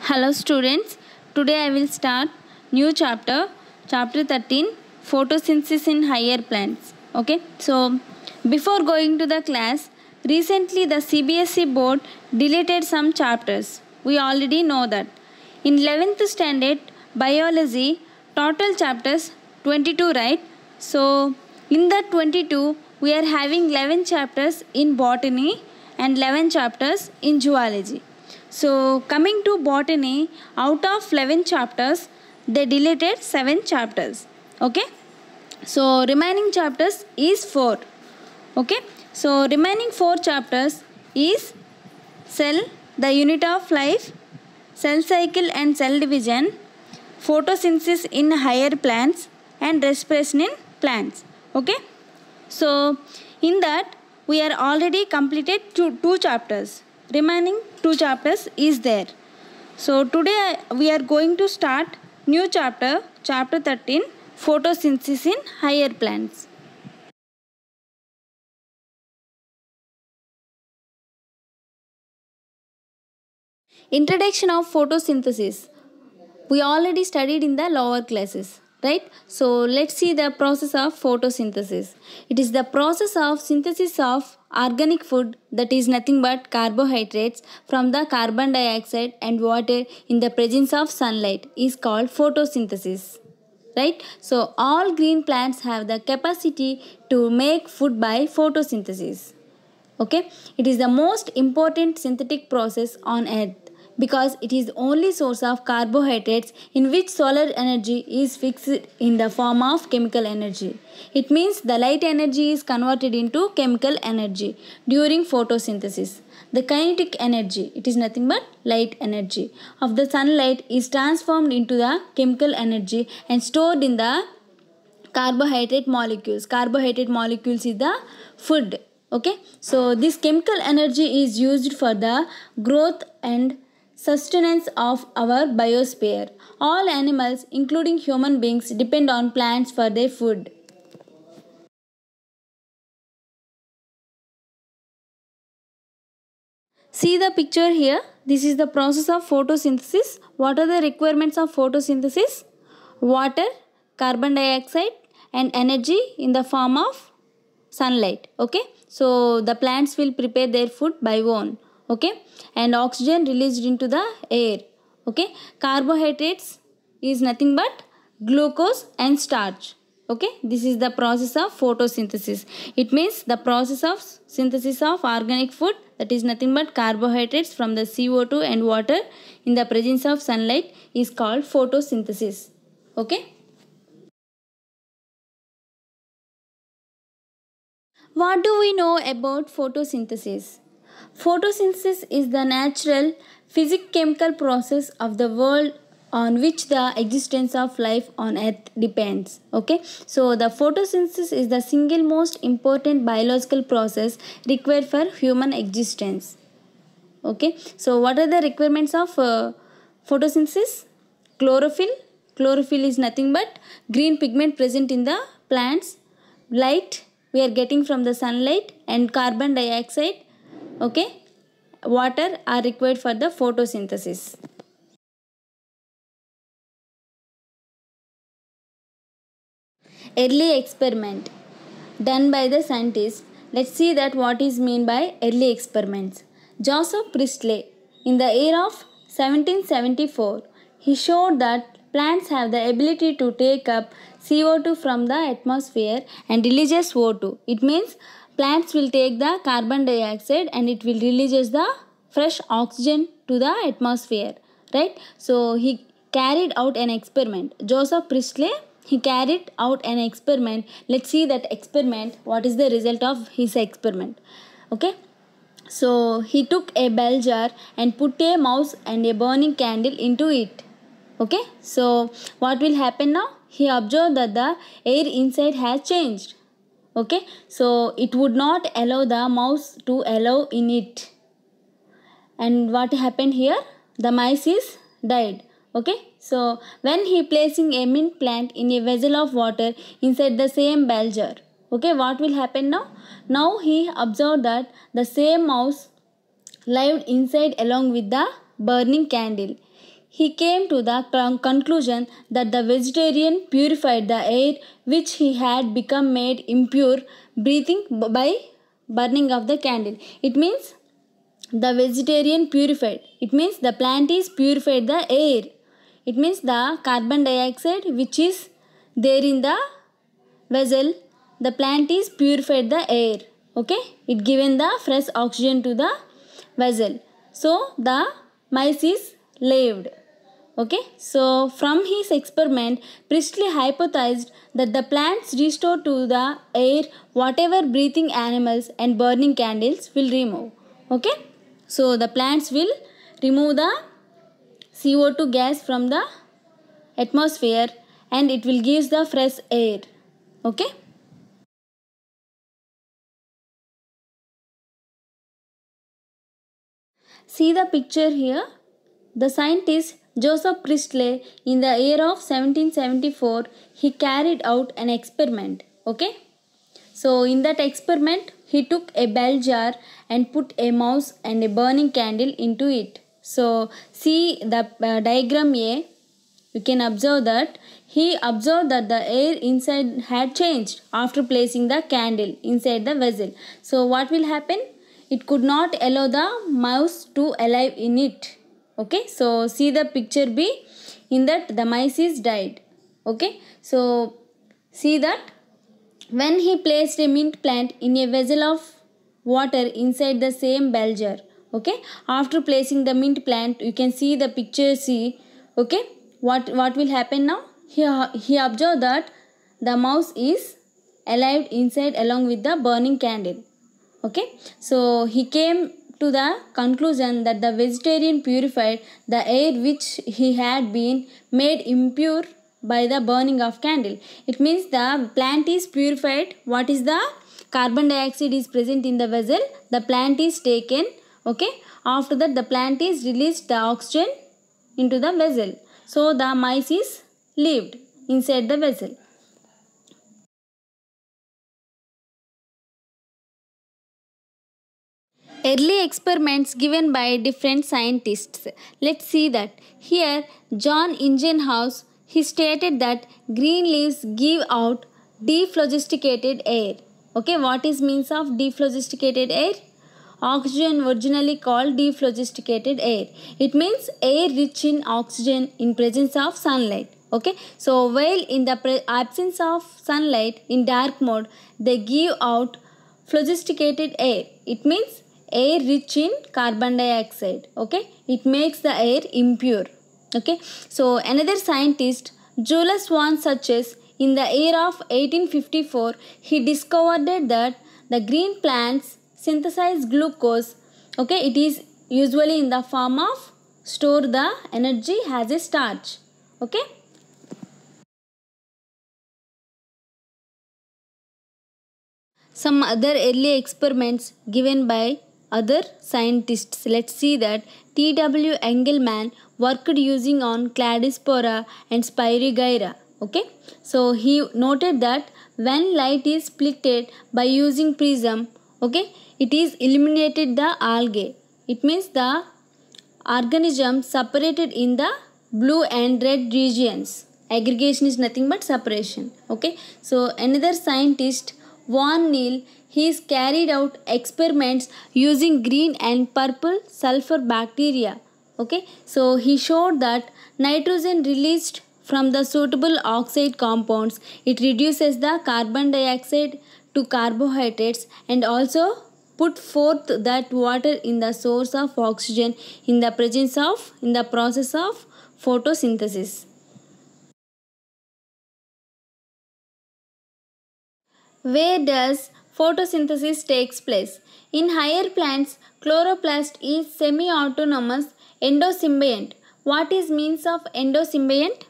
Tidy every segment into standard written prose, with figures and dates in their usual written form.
Hello students, today I will start new chapter 13, photosynthesis in higher plants. Okay, so before going to the class, recently the CBSE board deleted some chapters. We already know that. In 11th standard biology, total chapters 22, right? So in that 22, we are having 11 chapters in botany and 11 chapters in zoology. So coming to botany, out of 11 chapters, they deleted 7 chapters. Okay. So remaining chapters is 4. Okay. So remaining 4 chapters is cell, the unit of life, cell cycle and cell division, photosynthesis in higher plants and respiration in plants. Okay. So in that we are already completed two chapters. Remaining 2 chapters is there. So today we are going to start new chapter 13, photosynthesis in higher plants. Introduction of photosynthesis. We already studied in the lower classes, right? So let's see the process of photosynthesis. It is the process of synthesis of organic food, that is nothing but carbohydrates, from the carbon dioxide and water in the presence of sunlight, is called photosynthesis, right? So all green plants have the capacity to make food by photosynthesis. Okay, it is the most important synthetic process on earth because it is the only source of carbohydrates in which solar energy is fixed in the form of chemical energy. It means the light energy is converted into chemical energy during photosynthesis. The kinetic energy, it is nothing but light energy of the sunlight, is transformed into the chemical energy and stored in the carbohydrate molecules. Carbohydrate molecules is the food. Okay, so this chemical energy is used for the growth and sustenance of our biosphere. All animals, including human beings, depend on plants for their food. See the picture here. This is the process of photosynthesis. What are the requirements of photosynthesis? Water, carbon dioxide, and energy in the form of sunlight. Okay, so the plants will prepare their food by own. Okay, and oxygen released into the air. Okay, carbohydrates is nothing but glucose and starch. Okay, this is the process of photosynthesis. It means the process of synthesis of organic food, that is nothing but carbohydrates from the CO2 and water in the presence of sunlight, is called photosynthesis. Okay. What do we know about photosynthesis? Photosynthesis is the natural physical process of the world on which the existence of life on earth depends. Okay, so the photosynthesis is the single most important biological process required for human existence. Okay, so what are the requirements of photosynthesis? Chlorophyll. Chlorophyll is nothing but green pigment present in the plants. Light we are getting from the sunlight, and carbon dioxide, okay, water are required for the photosynthesis. Early experiment done by the scientists. Let's see that what is mean by early experiments. Joseph Priestley, in the year of 1774, he showed that plants have the ability to take up CO2 from the atmosphere and releases O2. It means plants will take the carbon dioxide and it will releases the fresh oxygen to the atmosphere, right? So he carried out an experiment. Joseph Priestley, he carried out an experiment. Let's see that experiment. What is the result of his experiment? Okay. So he took a bell jar and put a mouse and a burning candle into it. Okay. So what will happen now? He observed that the air inside has changed. Okay. So it would not allow the mouse to allow in it. And what happened here? The mice is died. Okay, so when he placing a mint plant in a vessel of water inside the same bell jar, okay, what will happen now? Now he observed that the same mouse lived inside along with the burning candle. he came to the conclusion that the vegetarian purified the air which he had become made impure breathing by burning of the candle. It means the vegetarian purified. It means the plant is purified the air. It means the carbon dioxide which is there in the vessel, the plant is purified the air. Okay, it given the fresh oxygen to the vessel. So the mice is lived. Okay, so from his experiment, Priestley hypothesized that the plants restore to the air whatever breathing animals and burning candles will remove. Okay, so the plants will remove the CO2 gas from the atmosphere and it will give the fresh air. Okay. See the picture here. The scientist Joseph Priestley, in the year of 1774, he carried out an experiment. Okay. So in that experiment, he took a bell jar and put a mouse and a burning candle into it. So see the diagram A. You can observe that he observed that the air inside had changed after placing the candle inside the vessel. So what will happen? It could not allow the mouse to alive in it. Okay, so see the picture B. In that the mice is died. Okay, so see that when he placed a mint plant in a vessel of water inside the same bell jar. Okay, after placing the mint plant, you can see the picture C. Okay, what will happen now? He observed that the mouse is alive inside along with the burning candle. Okay, so he came to the conclusion that the vegetarian purified the air which he had been made impure by the burning of candle. It means the plant is purified. What is the carbon dioxide is present in the vessel? The plant is taken. Okay, after that the plant is released the oxygen into the vessel. So the mice is lived inside the vessel. Early experiments given by different scientists. Let's see that. Here, John Ingenhousz, he stated that green leaves give out dephlogisticated air. Okay, what is means of dephlogisticated air? Oxygen originally called dephlogisticated air. It means air rich in oxygen in presence of sunlight. Okay, so while in the absence of sunlight in dark mode, they give out phlogisticated air. It means air rich in carbon dioxide. Okay, it makes the air impure. Okay, so another scientist Julius von Suches, in the year of 1854, he discovered that the green plants synthesize glucose. Okay, it is usually in the form of store the energy as a starch. Okay. Some other early experiments given by other scientists. Let's see that T.W. Engelmann worked using on Cladospora and Spirogyra. Okay, so he noted that when light is splitted by using prism, okay, it is eliminated the algae. It means the organisms separated in the blue and red regions. Aggregation is nothing but separation. Okay, so another scientist Von Neil, he has carried out experiments using green and purple sulfur bacteria. Okay, so he showed that nitrogen released from the suitable oxide compounds, it reduces the carbon dioxide to carbohydrates and also put forth that water in the source of oxygen in the process of photosynthesis. Where does photosynthesis takes place? In higher plants, chloroplast is semi-autonomous endosymbiont. What is means of endosymbiont?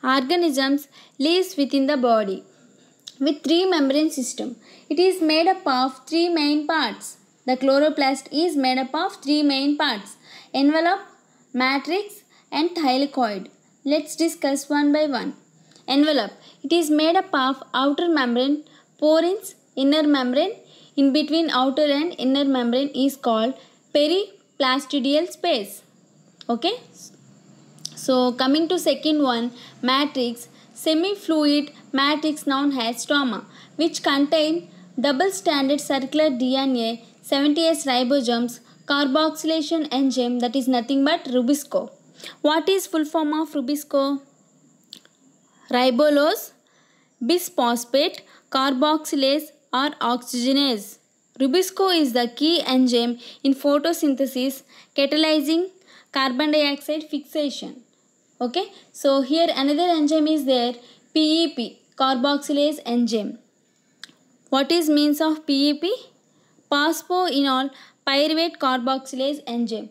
Organisms lives within the body with three membrane system. It is made up of three main parts. The chloroplast is made up of three main parts: envelope, matrix and thylakoid. Let's discuss one by one. Envelope. It is made up of outer membrane, porins, inner membrane. In between outer and inner membrane is called periplastidial space. Okay. So coming to second one, matrix, semi-fluid matrix known as stroma, which contain double-stranded circular DNA, 70S ribosomes, carboxylation enzyme that is nothing but Rubisco. What is full form of Rubisco? Ribulose, bisphosphate, carboxylase or oxygenase. Rubisco is the key enzyme in photosynthesis, catalyzing carbon dioxide fixation. Okay, so here another enzyme is there, PEP, carboxylase enzyme. What is means of PEP? Phosphoenol pyruvate carboxylase enzyme.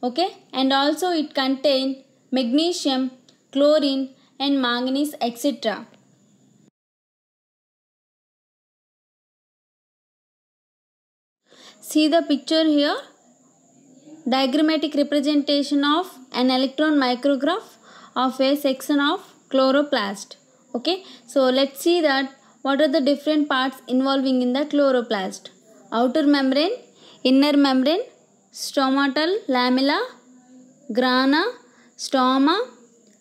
Okay, and also it contains magnesium, chlorine and manganese, etc. See the picture here, diagrammatic representation of an electron micrograph of a section of chloroplast. Okay, so let's see that what are the different parts involving in the chloroplast. Outer membrane, inner membrane, stomatal lamella, grana, stoma,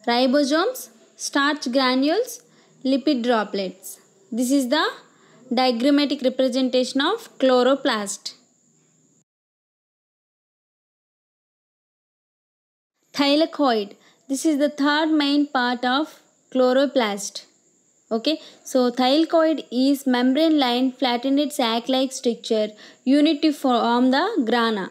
ribosomes, starch granules, lipid droplets. This is the diagrammatic representation of chloroplast. Thylakoid. This is the third main part of chloroplast. Okay, so thylakoid is membrane-lined flattened sac-like structure unit to form the grana.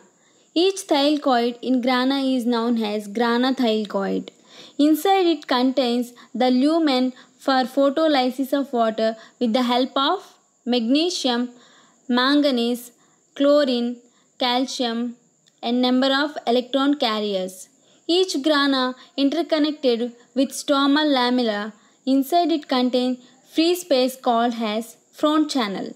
Each thylakoid in grana is known as grana thylakoid. Inside it contains the lumen for photolysis of water with the help of magnesium, manganese, chlorine, calcium, and number of electron carriers. Each grana interconnected with stomal lamella. Inside it contains free space called as front channel.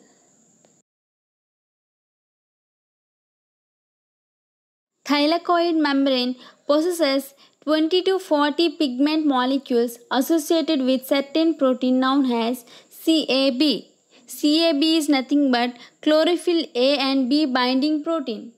Thylakoid membrane possesses 20 to 40 pigment molecules associated with certain protein known as CAB. CAB is nothing but chlorophyll A and B binding protein,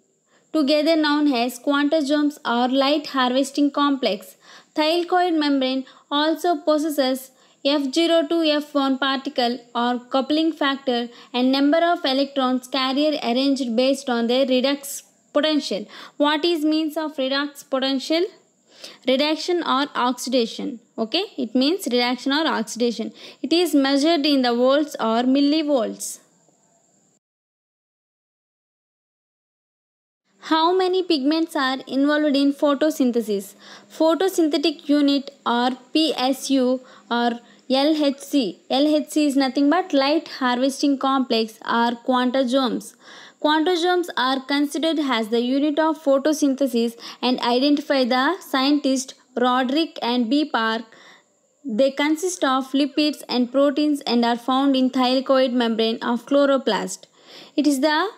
together known as quantosomes or light harvesting complex. Thylakoid membrane also possesses F0 to F1 particle or coupling factor and number of electrons carrier arranged based on their redox potential. What is means of redox potential? Reduction or oxidation. Okay, it means reduction or oxidation. It is measured in the volts or millivolts. How many pigments are involved in photosynthesis? Photosynthetic unit or PSU or LHC. LHC is nothing but light harvesting complex or quantosomes. Quantosomes are considered as the unit of photosynthesis and identified the scientists Roderick and B. Park. They consist of lipids and proteins and are found in thylakoid membrane of chloroplast. It is the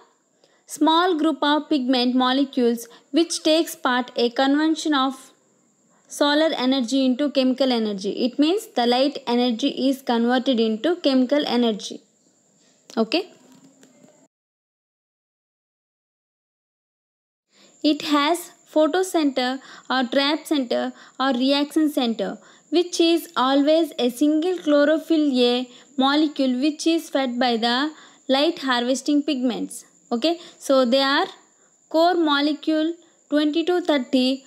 small group of pigment molecules which takes part a conversion of solar energy into chemical energy. It means the light energy is converted into chemical energy. Okay. It has photocenter or trap center or reaction center, which is always a single chlorophyll A molecule which is fed by the light harvesting pigments. Okay, so they are core molecule 20 to 30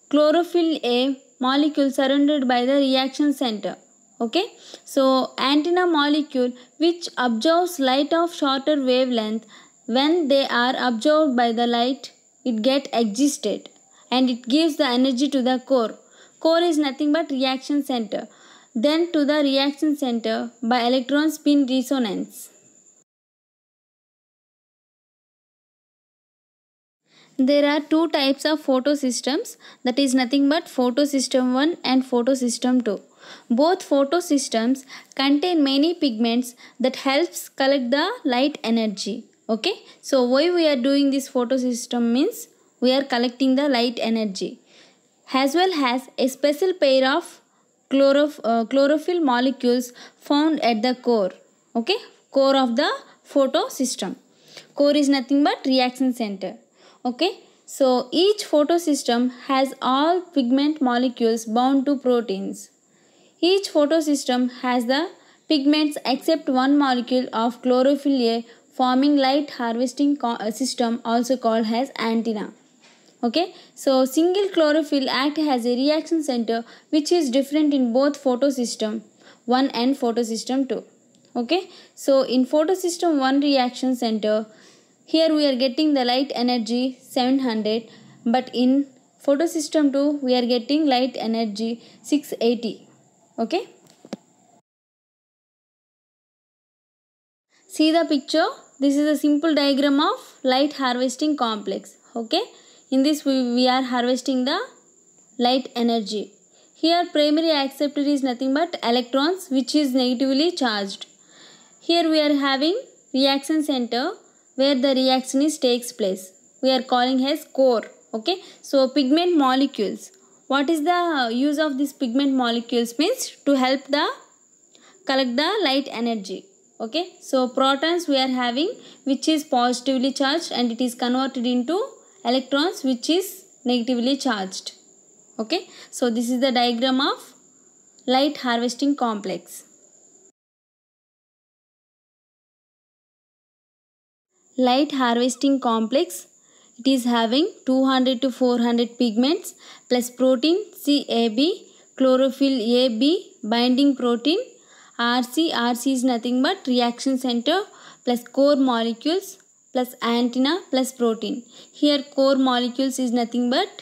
chlorophyll A molecule surrounded by the reaction center. Okay, so antenna molecule which absorbs light of shorter wavelength. When they are absorbed by the light, it get excited and it gives the energy to the core. Core is nothing but reaction center. Then to the reaction center by electron spin resonance. There are two types of photosystems, that is nothing but photosystem 1 and photosystem 2. Both photosystems contain many pigments that helps collect the light energy. Okay, so why we are doing this photosystem means we are collecting the light energy, as well as a special pair of chlorophyll molecules found at the core. Okay, core of the photosystem. Core is nothing but reaction center. Okay, So each photosystem has all pigment molecules bound to proteins. Each photosystem has the pigments except one molecule of chlorophyll A forming light harvesting system also called as antenna. Okay, so single chlorophyll act as a reaction center which is different in both photosystem 1 and photosystem 2. Okay, so in photosystem 1 reaction center, here we are getting the light energy 700, but in photosystem 2 we are getting light energy 680. Okay, see the picture. This is a simple diagram of light harvesting complex. Okay, in this we are harvesting the light energy. Here primary acceptor is nothing but electrons which is negatively charged. Here we are having reaction center where the reaction is takes place. We are calling as core. Okay, so pigment molecules. What is the use of these pigment molecules means to help the collect the light energy. Okay, so protons we are having which is positively charged and it is converted into electrons which is negatively charged. Okay, so this is the diagram of light harvesting complex. Light harvesting complex, it is having 200 to 400 pigments plus protein CAB, chlorophyll AB, binding protein RC. RC is nothing but reaction center plus core molecules plus antenna plus protein. Here core molecules is nothing but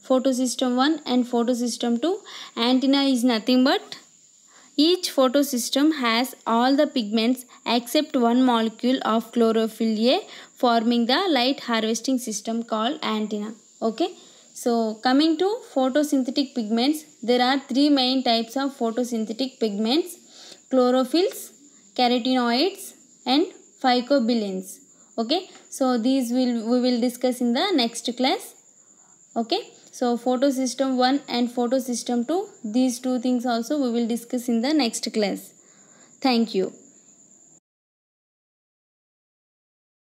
photosystem 1 and photosystem 2. Antenna is nothing but each photosystem has all the pigments except one molecule of chlorophyll A forming the light harvesting system called antenna. Okay, so coming to photosynthetic pigments, there are three main types of photosynthetic pigments: chlorophylls, carotenoids and phycobilins. Okay, so these we will discuss in the next class. Okay, so photosystem 1 and photosystem 2, these two things also we will discuss in the next class. Thank you.